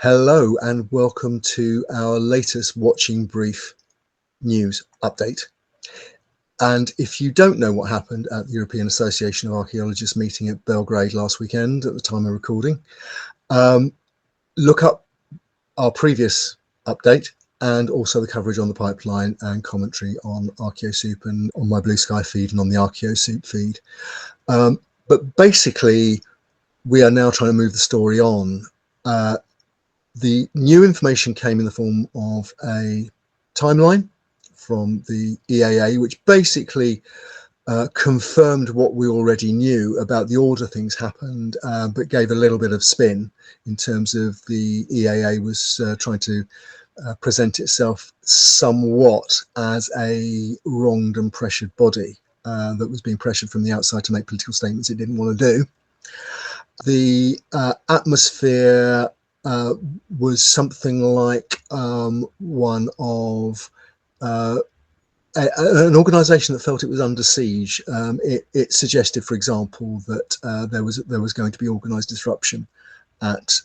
Hello and welcome to our latest Watching Brief news update. And if you don't know what happened at the European Association of Archaeologists meeting at Belgrade last weekend at the time of recording, look up our previous update and also the coverage on the pipeline and commentary on ArchaeoSoup and on my Blue Sky feed and on the ArchaeoSoup feed. But basically, we are now trying to move the story on. The new information came in the form of a timeline from the EAA, which basically confirmed what we already knew about the order things happened, but gave a little bit of spin in terms of the EAA was trying to present itself somewhat as a wronged and pressured body that was being pressured from the outside to make political statements it didn't want to do. The atmosphere was something like one of an organisation that felt it was under siege. It suggested, for example, that there was going to be organised disruption at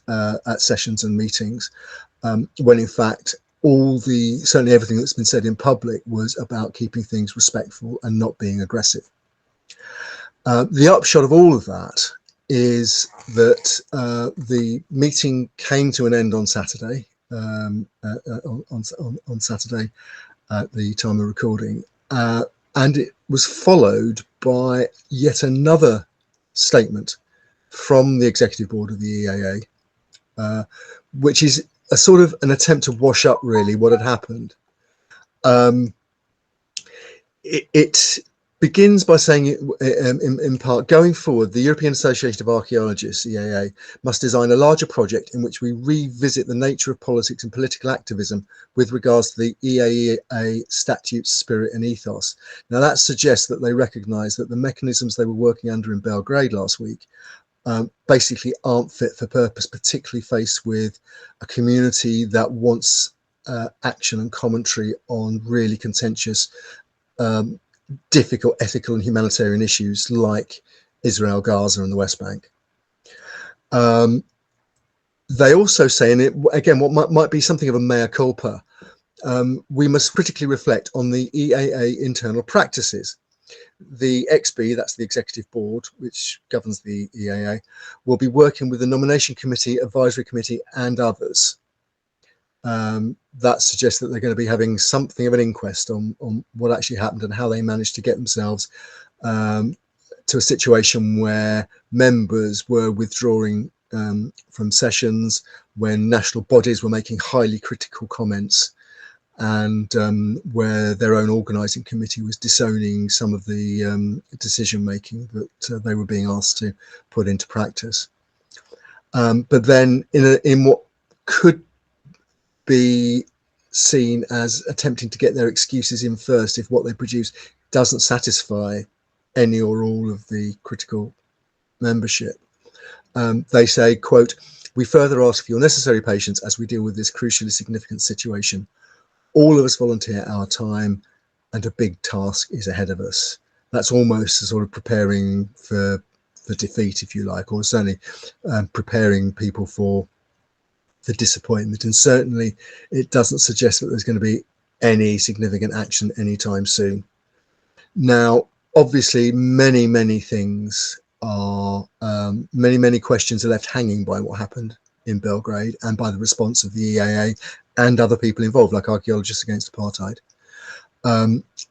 sessions and meetings, when in fact certainly everything that's been said in public was about keeping things respectful and not being aggressive. The upshot of all of that is that the meeting came to an end on Saturday, on Saturday at the time of recording, and it was followed by yet another statement from the executive board of the EAA, which is a sort of an attempt to wash up really what had happened. It begins by saying, in part, going forward, the European Association of Archaeologists, EAA, must design a larger project in which we revisit the nature of politics and political activism with regards to the EAA statutes, spirit and ethos. Now that suggests that they recognise that the mechanisms they were working under in Belgrade last week basically aren't fit for purpose, particularly faced with a community that wants action and commentary on really contentious difficult ethical and humanitarian issues like Israel, Gaza and the West Bank. They also say, and it, again, what might be something of a mea culpa, we must critically reflect on the EAA internal practices. The XB, that's the executive board, which governs the EAA, will be working with the nomination committee, advisory committee and others. That suggests that they're going to be having something of an inquest on what actually happened and how they managed to get themselves to a situation where members were withdrawing from sessions, when national bodies were making highly critical comments, and where their own organising committee was disowning some of the decision making that they were being asked to put into practice. But then in what could be seen as attempting to get their excuses in first if what they produce doesn't satisfy any or all of the critical membership. They say, quote, "We further ask for your necessary patience as we deal with this crucially significant situation. All of us volunteer our time and a big task is ahead of us." That's almost a sort of preparing for defeat, if you like, or certainly preparing people for the disappointment, and certainly it doesn't suggest that there's going to be any significant action anytime soon. Now, obviously, many things are, many questions are left hanging by what happened in Belgrade and by the response of the EAA and other people involved, like Archaeologists Against Apartheid.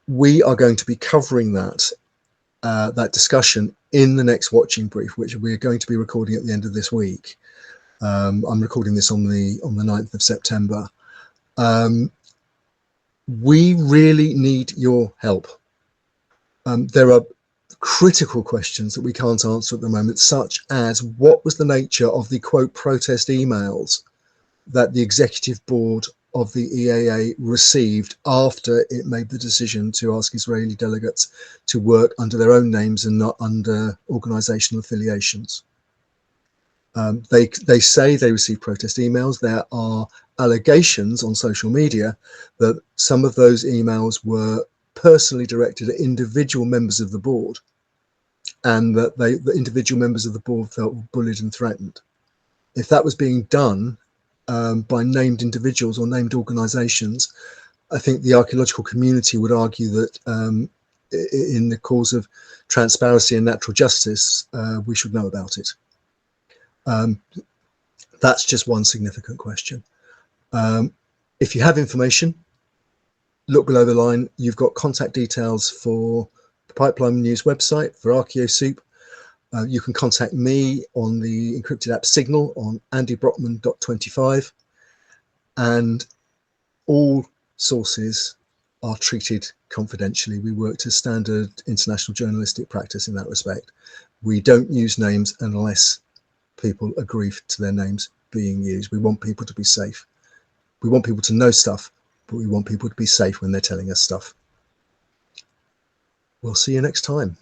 We are going to be covering that discussion in the next Watching Brief, which we're going to be recording at the end of this week. I'm recording this on the 9th of September. We really need your help. There are critical questions that we can't answer at the moment, such as what was the nature of the quote protest emails that the executive board of the EAA received after it made the decision to ask Israeli delegates to work under their own names and not under organisational affiliations. They say they received protest emails. There are allegations on social media that some of those emails were personally directed at individual members of the board, and that the individual members of the board felt bullied and threatened. If that was being done by named individuals or named organisations, I think the archaeological community would argue that in the cause of transparency and natural justice, we should know about it. That's just one significant question. If you have information, look below the line. You've got contact details for the Pipeline News website, for ArchaeoSoup. You can contact me on the encrypted app Signal on andybrockman.25, and all sources are treated confidentially. We work to standard international journalistic practice in that respect. We don't use names unless people agree to their names being used. We want people to be safe. We want people to know stuff, but we want people to be safe when they're telling us stuff. We'll see you next time.